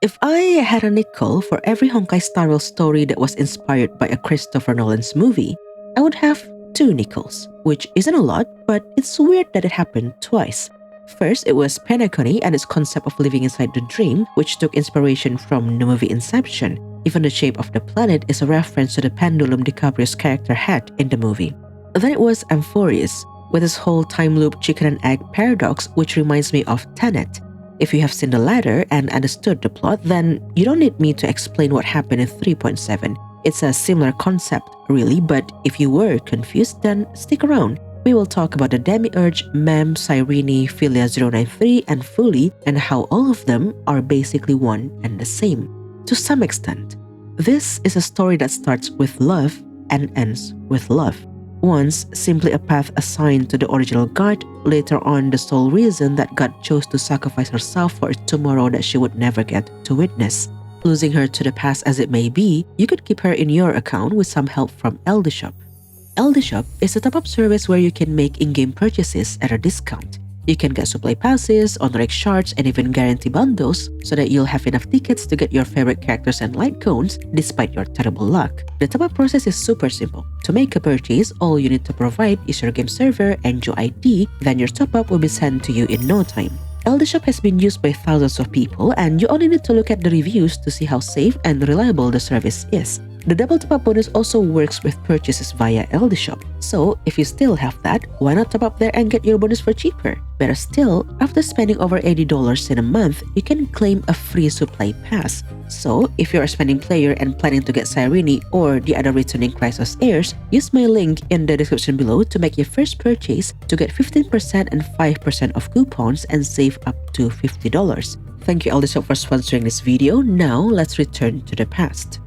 If I had a nickel for every Honkai Star Rail story that was inspired by a Christopher Nolan's movie, I would have 2 nickels, which isn't a lot, but it's weird that it happened twice. First, it was Penacony and its concept of living inside the dream, which took inspiration from the movie Inception. Even the shape of the planet is a reference to the pendulum DiCaprio's character had in the movie. Then it was Amphoreus, with his whole time loop chicken and egg paradox, which reminds me of Tenet. If you have seen the latter and understood the plot, then you don't need me to explain what happened in 3.7. It's a similar concept, really, but if you were confused, then stick around. We will talk about the Demiurge, Mem, Cyrene, Philia 093, and Fuli, and how all of them are basically one and the same, to some extent. This is a story that starts with love and ends with love. Once simply a path assigned to the original God, later on the sole reason that God chose to sacrifice herself for a tomorrow that she would never get to witness. Losing her to the past as it may be, you could keep her in your account with some help from LD Shop. LD Shop is a top-up service where you can make in-game purchases at a discount. You can get supply passes, honorific shards, and even guarantee bundles so that you'll have enough tickets to get your favorite characters and light cones despite your terrible luck. The top-up process is super simple. To make a purchase, all you need to provide is your game server and your ID, then your top-up will be sent to you in no time. LD Shop has been used by thousands of people, and you only need to look at the reviews to see how safe and reliable the service is. The double top-up bonus also works with purchases via LD Shop. So, if you still have that, why not top up there and get your bonus for cheaper? Better still, after spending over $80 in a month, you can claim a free supply pass. So, if you're a spending player and planning to get Cyrene or the other returning Crisis heirs, use my link in the description below to make your first purchase to get 15% and 5% of coupons and save up to $50. Thank you LD Shop for sponsoring this video. Now, let's return to the past.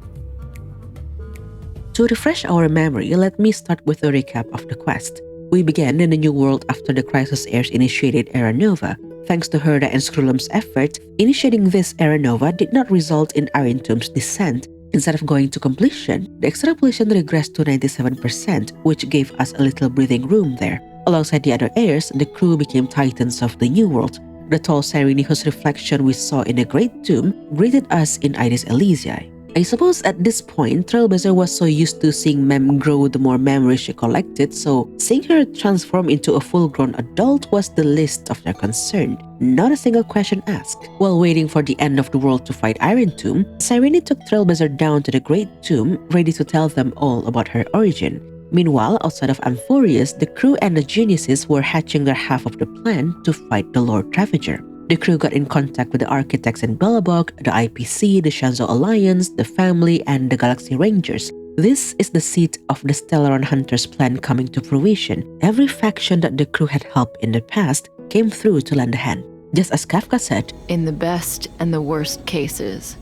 To refresh our memory, let me start with a recap of the quest. We began in the New World after the Crisis heirs initiated Era Nova. Thanks to Herda and Scrullum's effort, initiating this Era Nova did not result in Arintum's descent. Instead of going to completion, the extrapolation regressed to 97%, which gave us a little breathing room there. Alongside the other heirs, the crew became Titans of the New World. The tall Cyrene, whose reflection we saw in the Great Tomb, greeted us in Iris Elysiae. I suppose at this point, Trailblazer was so used to seeing Mem grow the more memories she collected, so seeing her transform into a full-grown adult was the least of their concern. Not a single question asked. While waiting for the end of the world to fight Iron Tomb, Cyrene took Trailblazer down to the Great Tomb, ready to tell them all about her origin. Meanwhile, outside of Amphoreus, the crew and the geniuses were hatching their half of the plan to fight the Lord Ravager. The crew got in contact with the architects in Belobog, the IPC, the Shanzhou Alliance, the Family, and the Galaxy Rangers. This is the seed of the Stellaron Hunters' plan coming to fruition. Every faction that the crew had helped in the past came through to lend a hand. Just as Kafka said, "In the best and the worst cases,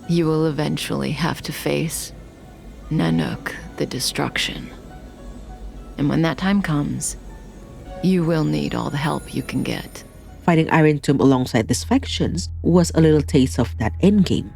you will eventually have to face Nanook, the destruction. And when that time comes, you will need all the help you can get." Fighting Iron Tomb alongside these factions was a little taste of that endgame.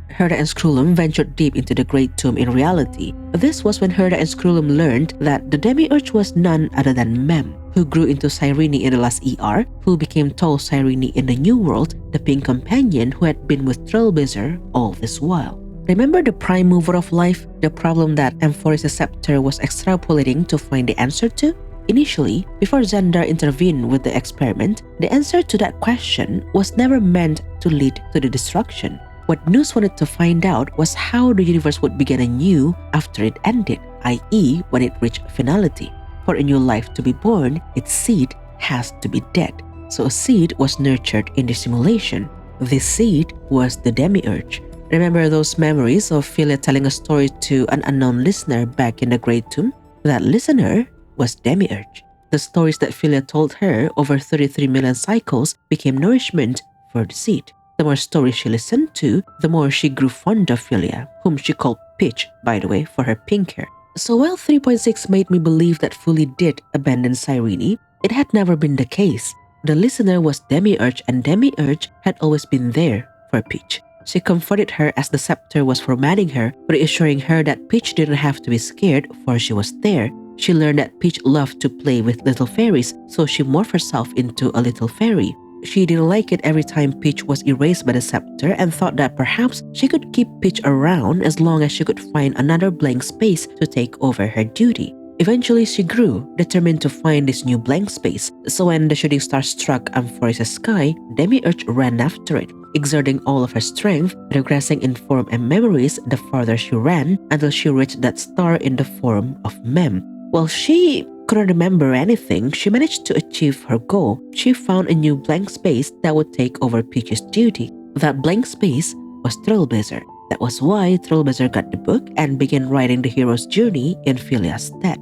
Herda and Scrullum ventured deep into the Great Tomb in reality. This was when Herda and Scrullum learned that the Demiurge was none other than Mem, who grew into Cyrene in the last ER, who became tall Cyrene in the New World, the pink companion who had been with Trailblazer all this while. Remember the prime mover of life, the problem that Amphoreus' scepter was extrapolating to find the answer to? Initially, before Xandar intervened with the experiment, the answer to that question was never meant to lead to the destruction. What Nous wanted to find out was how the universe would begin anew after it ended, i.e. when it reached finality. For a new life to be born, its seed has to be dead. So a seed was nurtured in the simulation. This seed was the Demiurge. Remember those memories of Philia telling a story to an unknown listener back in the Great Tomb? That listener was Demiurge. The stories that Philia told her over 33 million cycles became nourishment for the seed. The more stories she listened to, the more she grew fond of Philia, whom she called Peach, by the way, for her pink hair. So while 3.6 made me believe that Fuli did abandon Cyrene, it had never been the case. The listener was Demiurge, and Demiurge had always been there for Peach. She comforted her as the scepter was formatting her, reassuring her that Peach didn't have to be scared, for she was there. She learned that Peach loved to play with little fairies, so she morphed herself into a little fairy. She didn't like it every time Peach was erased by the scepter and thought that perhaps she could keep Peach around as long as she could find another blank space to take over her duty. Eventually, she grew, determined to find this new blank space, so when the shooting star struck Amphoreus' sky, Demiurge ran after it, exerting all of her strength, regressing in form and memories the farther she ran until she reached that star in the form of Mem. While she couldn't remember anything, she managed to achieve her goal. She found a new blank space that would take over Peach's duty. That blank space was Trailblazer. That was why Trailblazer got the book and began writing the hero's journey in Filia's stead.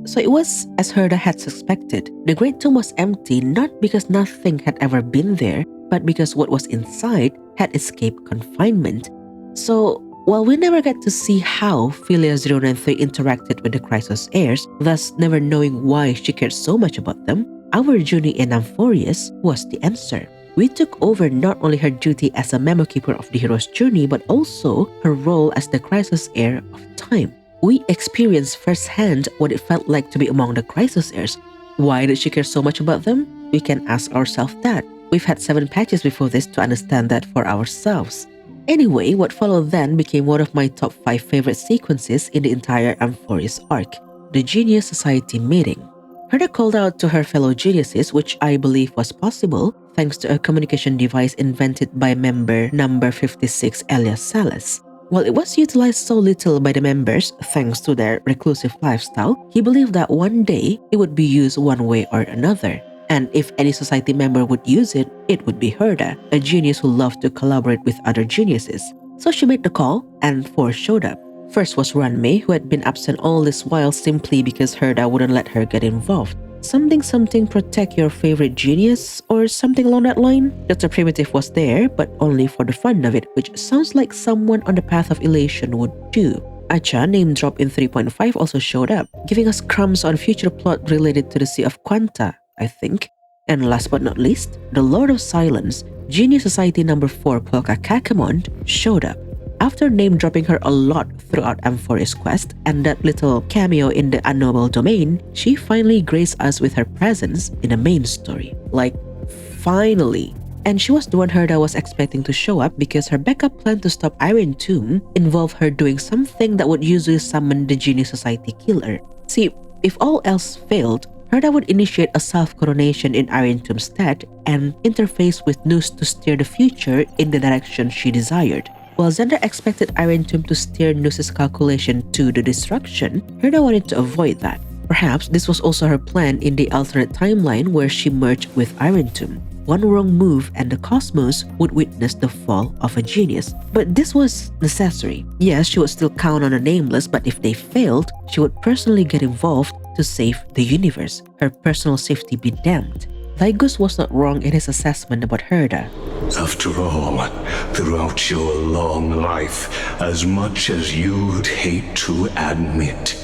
So it was as Herda had suspected. The Great Tomb was empty not because nothing had ever been there, but because what was inside had escaped confinement. So while we never get to see how Filia 093 interacted with the Chrysos heirs, thus never knowing why she cared so much about them, our journey in Amphoreus was the answer. We took over not only her duty as a memo keeper of the hero's journey, but also her role as the Chrysos heir of time. We experienced firsthand what it felt like to be among the Chrysos heirs. Why did she care so much about them? We can ask ourselves that. We've had 7 patches before this to understand that for ourselves. Anyway, what followed then became one of my top 5 favorite sequences in the entire Amphoreus arc, the Genius Society meeting. Herda called out to her fellow geniuses, which I believe was possible thanks to a communication device invented by member number 56 Elias Salas. While it was utilized so little by the members thanks to their reclusive lifestyle, he believed that one day it would be used one way or another. And if any society member would use it, it would be Herda, a genius who loved to collaborate with other geniuses. So she made the call, and 4 showed up. First was Ranmei, who had been absent all this while simply because Herda wouldn't let her get involved. Something protect your favorite genius, or something along that line. Dr. Primitive was there, but only for the fun of it, which sounds like someone on the path of elation would do. Acha, name drop in 3.5, also showed up, giving us crumbs on future plot related to the Sea of Quanta, I think. And last but not least, the Lord of Silence, Genius Society number 4 Polka Kakamond, showed up. After name-dropping her a lot throughout Amphoreus' quest and that little cameo in the Unknowable Domain, she finally graced us with her presence in the main story. Like, finally! And she was the one Herda was expecting to show up because her backup plan to stop Iron Tomb involved her doing something that would usually summon the Genius Society killer. See, if all else failed, Herda would initiate a self-coronation in Iron Tomb's stead and interface with Nous to steer the future in the direction she desired. While Xander expected Iron Tomb to steer Nous' calculation to the destruction, Herda wanted to avoid that. Perhaps this was also her plan in the alternate timeline where she merged with Iron Tomb. One wrong move and the cosmos would witness the fall of a genius. But this was necessary. Yes, she would still count on the Nameless, but if they failed, she would personally get involved to save the universe. Her personal safety be damned. Lygus was not wrong in his assessment about Herda. After all, throughout your long life, as much as you'd hate to admit,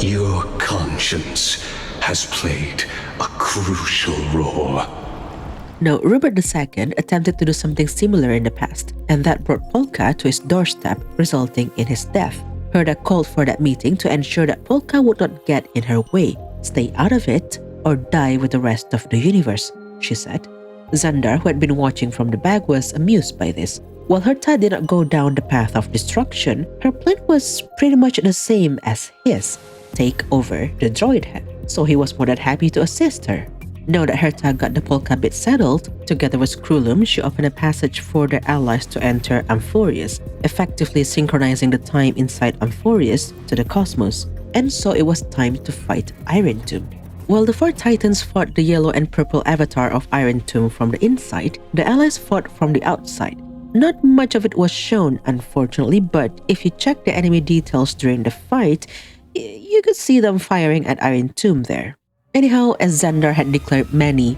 your conscience has played a crucial role. Now, Rupert II attempted to do something similar in the past, and that brought Polka to his doorstep, resulting in his death. Herda called for that meeting to ensure that Polka would not get in her way, stay out of it, or die with the rest of the universe, she said. Xandar, who had been watching from the back, was amused by this. While Herta did not go down the path of destruction, her plan was pretty much the same as his, take over the droid head, so he was more than happy to assist her. Now that Herta got the Polka bit settled, together with Skrulum, she opened a passage for their allies to enter Amphoreus, effectively synchronizing the time inside Amphoreus to the cosmos. And so it was time to fight Iron Tomb. While the 4 Titans fought the yellow and purple avatar of Iron Tomb from the inside, the allies fought from the outside. Not much of it was shown, unfortunately, but if you check the enemy details during the fight, you could see them firing at Iron Tomb there. Anyhow, as Xandar had declared many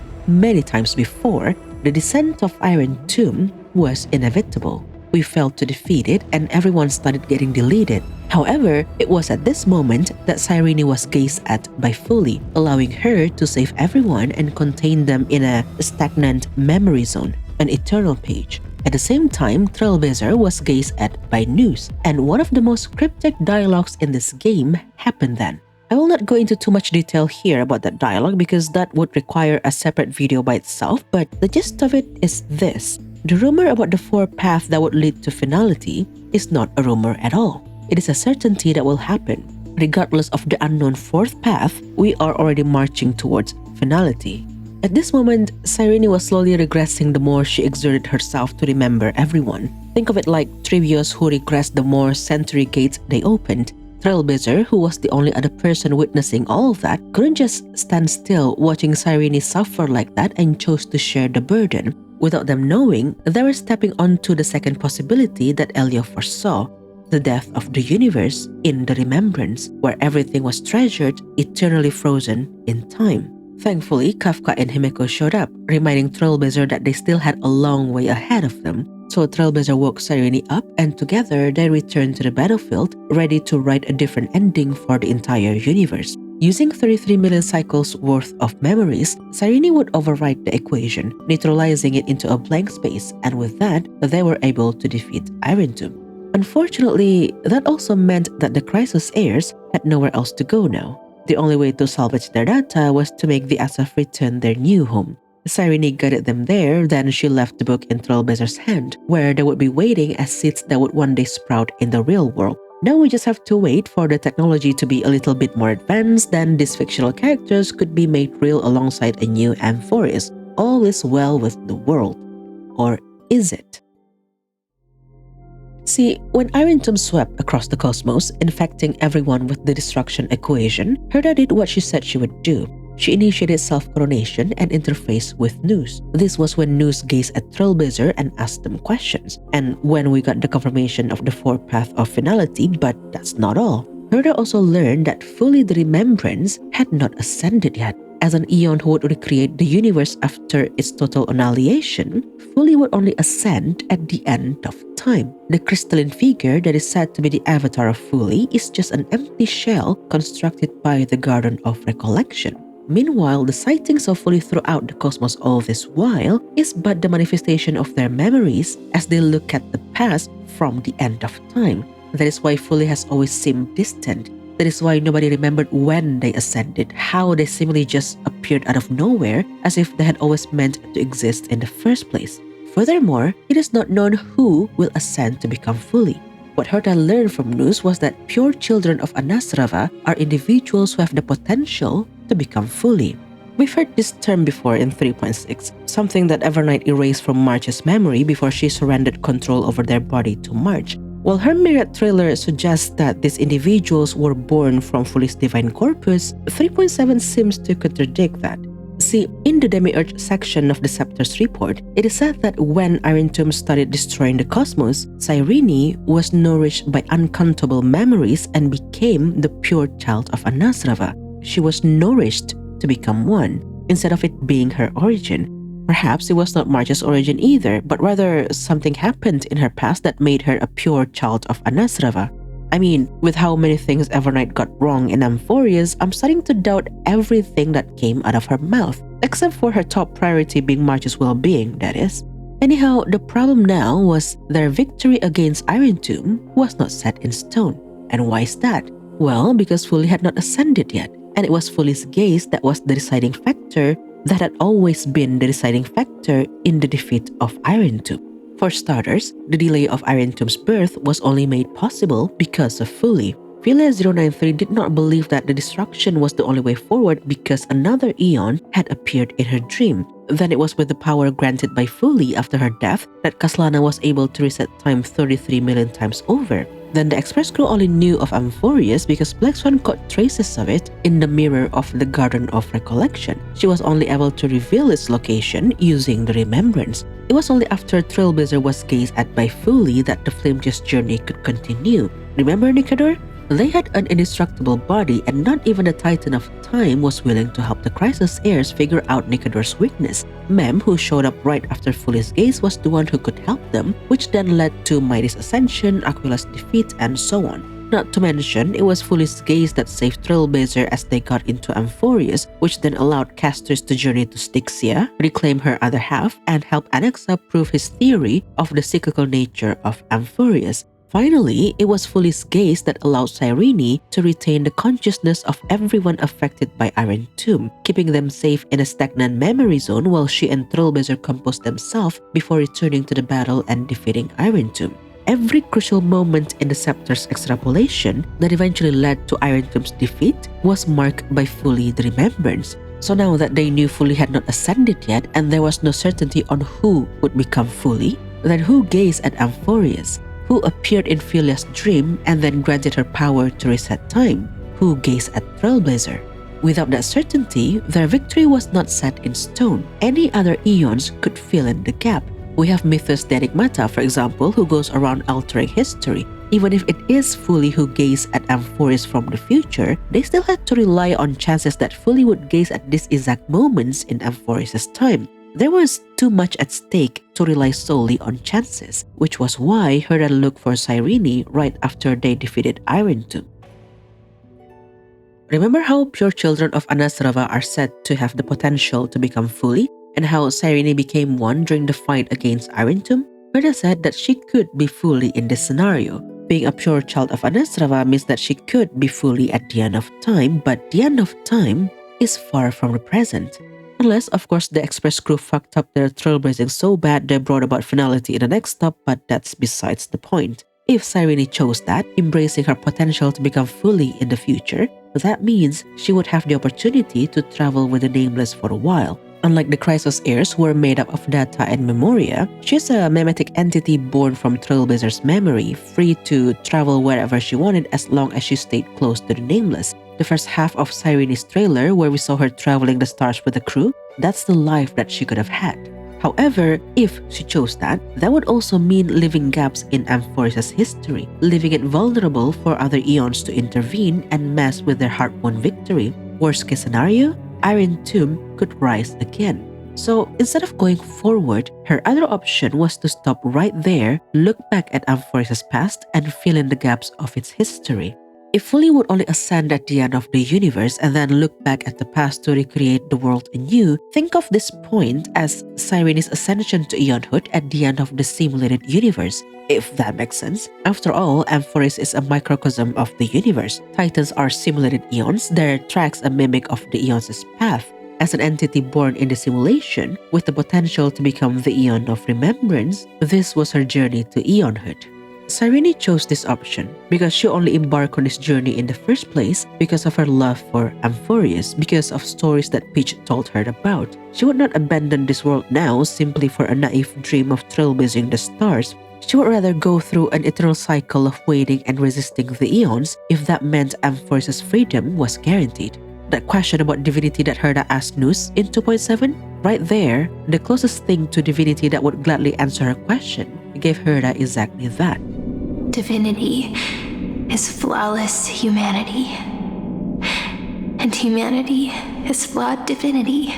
times before, the descent of Iron Tomb was inevitable. We failed to defeat it and everyone started getting deleted. However, it was at this moment that Cyrene was gazed at by Fuli, allowing her to save everyone and contain them in a stagnant memory zone, an eternal page. At the same time, Trailblazer was gazed at by Nous, and one of the most cryptic dialogues in this game happened then. I will not go into too much detail here about that dialogue because that would require a separate video by itself, but the gist of it is this. The rumor about the four paths that would lead to finality is not a rumor at all. It is a certainty that will happen. Regardless of the unknown fourth path, we are already marching towards finality. At this moment, Cyrene was slowly regressing the more she exerted herself to remember everyone. Think of it like Trivius who regressed the more century gates they opened. Trailblazer, who was the only other person witnessing all of that, couldn't just stand still watching Cyrene suffer like that and chose to share the burden. Without them knowing, they were stepping onto the second possibility that Elio foresaw, the death of the universe in the remembrance, where everything was treasured, eternally frozen in time. Thankfully, Kafka and Himeko showed up, reminding Trailblazer that they still had a long way ahead of them. So Trailblazer woke Cyrene up, and together they returned to the battlefield, ready to write a different ending for the entire universe. Using 33 million cycles worth of memories, Cyrene would overwrite the equation, neutralizing it into a blank space, and with that, they were able to defeat Iron Tomb. Unfortunately, that also meant that the Crisis heirs had nowhere else to go now. The only way to salvage their data was to make the Asaf return their new home. Cyrene guided them there, then she left the book in Trailblazer's hand, where they would be waiting as seeds that would one day sprout in the real world. Now we just have to wait for the technology to be a little bit more advanced, then these fictional characters could be made real alongside a new Amphoreus. All is well with the world. Or is it? See, when Iron Tomb swept across the cosmos, infecting everyone with the destruction equation, Herta did what she said she would do. She initiated self-coronation and interfaced with Nous. This was when Nous gazed at Trailblazer and asked them questions, and when we got the confirmation of the four path of finality, but that's not all. Herta also learned that Fuli the Remembrance had not ascended yet. As an Eon who would recreate the universe after its total annihilation, Fuli would only ascend at the end of time. The crystalline figure that is said to be the avatar of Fuli is just an empty shell constructed by the Garden of Recollection. Meanwhile, the sightings of Fuli throughout the cosmos all this while is but the manifestation of their memories as they look at the past from the end of time. That is why Fuli has always seemed distant. That is why nobody remembered when they ascended, how they seemingly just appeared out of nowhere as if they had always meant to exist in the first place. Furthermore, it is not known who will ascend to become Fuli. What Herta learned from Nous was that pure children of Anasrava are individuals who have the potential to become Fuli. We've heard this term before in 3.6, something that Evernight erased from March's memory before she surrendered control over their body to March. While her Myriad trailer suggests that these individuals were born from Fuli's divine corpus, 3.7 seems to contradict that. See, in the Demiurge section of the Scepter's report, it is said that when Iron Tomb started destroying the cosmos, Cyrene was nourished by uncountable memories and became the pure child of Anasrava. She was nourished to become one, instead of it being her origin. Perhaps it was not March's origin either, but rather something happened in her past that made her a pure child of Anasrava. I mean, with how many things Evernight got wrong in Amphoreus, I'm starting to doubt everything that came out of her mouth, except for her top priority being March's well-being, that is. Anyhow, the problem now was their victory against Iron Tomb was not set in stone. And why is that? Well, because Fuli had not ascended yet, and it was Fuli's gaze that was the deciding factor that had always been the deciding factor in the defeat of Iron Tomb. For starters, the delay of Iron Tomb's birth was only made possible because of Fuli. Philia093 did not believe that the destruction was the only way forward because another Eon had appeared in her dream. Then it was with the power granted by Fuli after her death that Kaslana was able to reset time 33 million times over. Then the Express Crew only knew of Amphoreus because Black Swan caught traces of it in the mirror of the Garden of Recollection. She was only able to reveal its location using the remembrance. It was only after Trailblazer was gazed at by Fuli that the Flameja's journey could continue. Remember Nikador? They had an indestructible body, and not even the Titan of Time was willing to help the Crisis heirs figure out Nikador's weakness. Mem, who showed up right after Fuli's gaze, was the one who could help them, which then led to Mighty's ascension, Aquila's defeat, and so on. Not to mention, it was Fuli's gaze that saved Trailblazer as they got into Amphoreus, which then allowed casters to journey to Styxia, reclaim her other half, and help Anaxa prove his theory of the cyclical nature of Amphoreus. Finally, it was Fuli's gaze that allowed Cyrene to retain the consciousness of everyone affected by Iron Tomb, keeping them safe in a stagnant memory zone while she and Trailblazer composed themselves before returning to the battle and defeating Iron Tomb. Every crucial moment in the Scepter's extrapolation that eventually led to Iron Tomb's defeat was marked by Fuli the Remembrance. So now that they knew Fuli had not ascended yet and there was no certainty on who would become Fuli, then who gazed at Amphoreus? Who appeared in Filia's dream and then granted her power to reset time? Who gazed at Trailblazer? Without that certainty, their victory was not set in stone. Any other eons could fill in the gap. We have Mythos the Enigmata, for example, who goes around altering history. Even if it is Fuli who gazed at Amphoreus from the future, they still had to rely on chances that Fuli would gaze at these exact moments in Amphoreus' time. There was too much at stake to rely solely on chances, which was why Herda looked for Cyrene right after they defeated Iron Tomb. Remember how pure children of Anasrava are said to have the potential to become Fuli, and how Cyrene became one during the fight against Iron Tomb? Herda said that she could be Fuli in this scenario. Being a pure child of Anasrava means that she could be Fuli at the end of time, but the end of time is far from the present. Unless, of course, the Express crew fucked up their trailblazing so bad they brought about finality in the next stop, but that's besides the point. If Cyrene chose that, embracing her potential to become Fuli in the future, that means she would have the opportunity to travel with the Nameless for a while. Unlike the Chrysos heirs who were made up of data and memoria, she's a memetic entity born from Trailblazer's memory, free to travel wherever she wanted as long as she stayed close to the Nameless. The first half of Cyrene's trailer, where we saw her traveling the stars with the crew, that's the life that she could have had. However, if she chose that, that would also mean leaving gaps in Amphoreus' history, leaving it vulnerable for other eons to intervene and mess with their hard-won victory. Worst case scenario, Iron Tomb could rise again. So instead of going forward, her other option was to stop right there, look back at Amphoreus' past, and fill in the gaps of its history. If Fuli would only ascend at the end of the universe and then look back at the past to recreate the world anew, think of this point as Cyrene's ascension to eonhood at the end of the simulated universe, if that makes sense. After all, Amphoreus is a microcosm of the universe. Titans are simulated eons, their tracks a mimic of the eons' path. As an entity born in the simulation, with the potential to become the Eon of Remembrance, this was her journey to eonhood. Cyrene chose this option because she only embarked on this journey in the first place because of her love for Amphoreus, because of stories that Peach told her about. She would not abandon this world now simply for a naive dream of trailblazing the stars. She would rather go through an eternal cycle of waiting and resisting the eons if that meant Amphoreus' freedom was guaranteed. That question about divinity that Herda asked Nous in 2.7? Right there, the closest thing to divinity that would gladly answer her question gave Herda exactly that. Divinity is flawless humanity, and humanity is flawed divinity.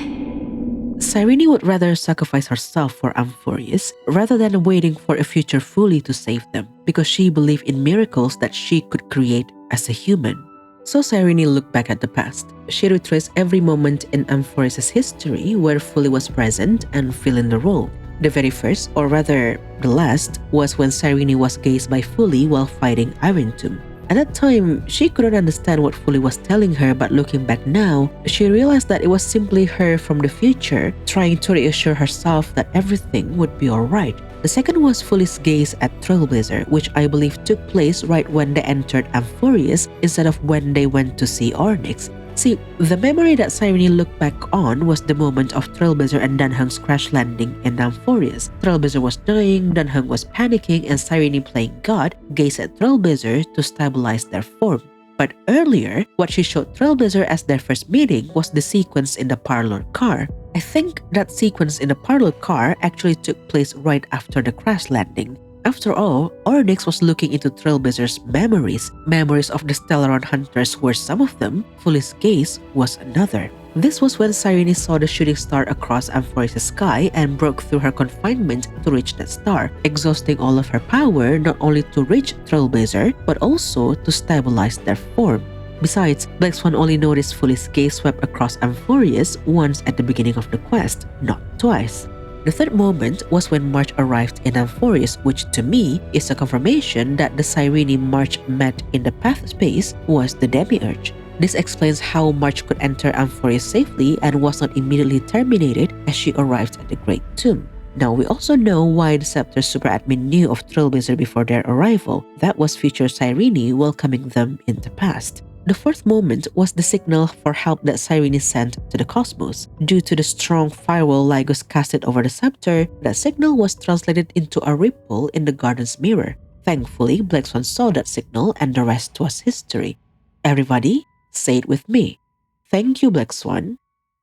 Cyrene would rather sacrifice herself for Amphoreus rather than waiting for a future Fuli to save them, because she believed in miracles that she could create as a human. So Cyrene looked back at the past. She retraced every moment in Amphoreus' history where Fuli was present and filled in the role. The very first, or rather the last, was when Cyrene was gazed by Fuli while fighting Iron Tomb. At that time, she couldn't understand what Fuli was telling her, but looking back now, she realized that it was simply her from the future trying to reassure herself that everything would be alright. The second was Fuli's gaze at Trailblazer, which I believe took place right when they entered Amphoreus instead of when they went to see Onyx. See, the memory that Cyrene looked back on was the moment of Trailblazer and Danheng's crash landing in Amphoreus. Trailblazer was dying, Danheng was panicking, and Cyrene, playing God, gazed at Trailblazer to stabilize their form. But earlier, what she showed Trailblazer as their first meeting was the sequence in the parlor car. I think that sequence in the parlor car actually took place right after the crash landing. After all, Onyx was looking into Trailblazer's memories of the Stellaron hunters were some of them, Fuli's gaze was another. This was when Cyrene saw the shooting star across Amphoreus' sky and broke through her confinement to reach that star, exhausting all of her power not only to reach Trailblazer, but also to stabilize their form. Besides, Black Swan only noticed Fuli's gaze swept across Amphoreus once at the beginning of the quest, not twice. The third moment was when March arrived in Amphoreus, which to me is a confirmation that the Cyrene March met in the path space was the Demiurge. This explains how March could enter Amphoreus safely and was not immediately terminated as she arrived at the Great Tomb. Now we also know why the Scepter superadmin knew of Trailblazer before their arrival. That was future Cyrene welcoming them in the past. The fourth moment was the signal for help that Cyrene sent to the cosmos. Due to the strong firewall Lygos casted over the scepter, that signal was translated into a ripple in the garden's mirror. Thankfully, Black Swan saw that signal and the rest was history. Everybody, say it with me. Thank you, Black Swan.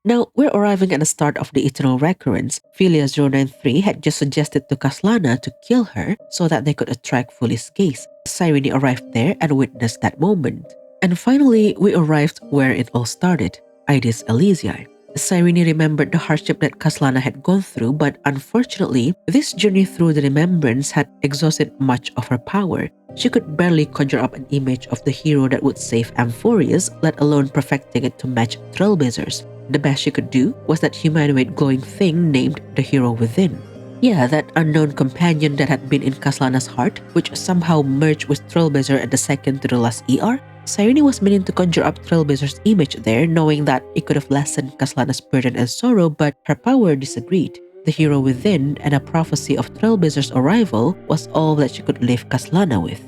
Now, we're arriving at the start of the Eternal Recurrence. Filia 093 had just suggested to Kaslana to kill her so that they could attract Fuli's gaze. Cyrene arrived there and witnessed that moment. And finally, we arrived where it all started, Aedes Elysiae. Cyrene remembered the hardship that Kaslana had gone through, but unfortunately, this journey through the remembrance had exhausted much of her power. She could barely conjure up an image of the hero that would save Amphoreus, let alone perfecting it to match Trailblazers. The best she could do was that humanoid glowing thing named the Hero Within. Yeah, that unknown companion that had been in Kaslana's heart, which somehow merged with Trailblazer at the second to the last ER. Cyrene was meaning to conjure up Trailblazer's image there, knowing that it could have lessened Kaslana's burden and sorrow, but her power disagreed. The Hero Within and a prophecy of Trailblazer's arrival was all that she could leave Kaslana with.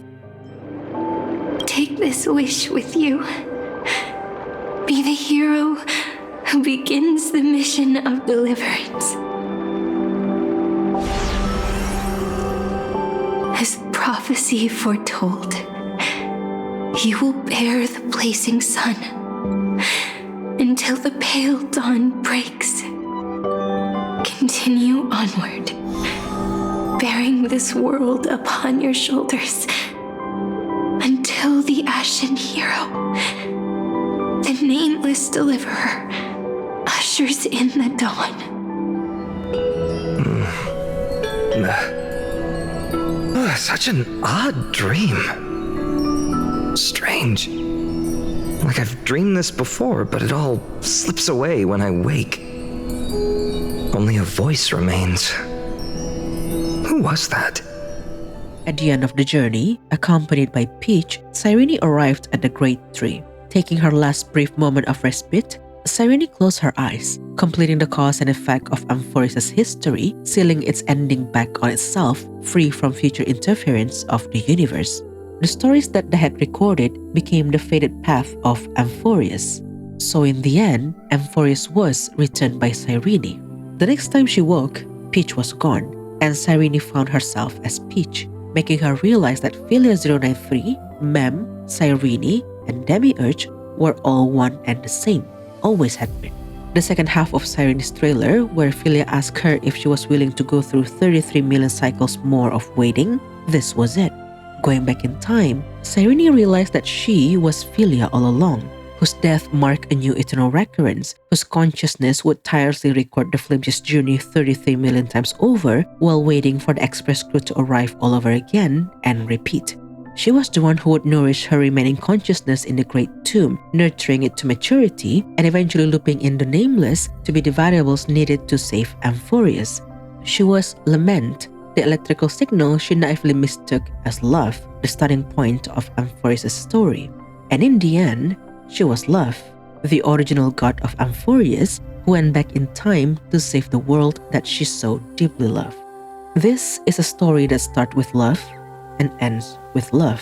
Take this wish with you. Be the hero who begins the mission of deliverance. As prophecy foretold, you will bear the blazing sun until the pale dawn breaks. Continue onward, bearing this world upon your shoulders until the Ashen Hero, the nameless deliverer, ushers in the dawn. Such an odd dream. Strange. Like I've dreamed this before, but it all slips away when I wake. Only a voice remains. Who was that? At the end of the journey, accompanied by Peach, Cyrene arrived at the Great Tree. Taking her last brief moment of respite, Cyrene closed her eyes, completing the cause and effect of Amphoreus' history, sealing its ending back on itself, free from future interference of the universe. The stories that they had recorded became the fated path of Amphoreus. So in the end, Amphoreus was returned by Cyrene. The next time she woke, Peach was gone, and Cyrene found herself as Peach, making her realize that Filia 093, Mem, Cyrene, and Demiurge were all one and the same, always had been. The second half of Cyrene's trailer, where Filia asked her if she was willing to go through 33 million cycles more of waiting, this was it. Going back in time, Cyrene realized that she was Filia all along, whose death marked a new eternal recurrence, whose consciousness would tirelessly record the flimsiest journey 33 million times over while waiting for the express crew to arrive all over again and repeat. She was the one who would nourish her remaining consciousness in the Great Tomb, nurturing it to maturity and eventually looping in the Nameless to be the variables needed to save Amphoreus. She was Lament, the electrical signal she naively mistook as love, the starting point of Amphoreus' story. And in the end, she was Love, the original god of Amphoreus, who went back in time to save the world that she so deeply loved. This is a story that starts with love and ends with love.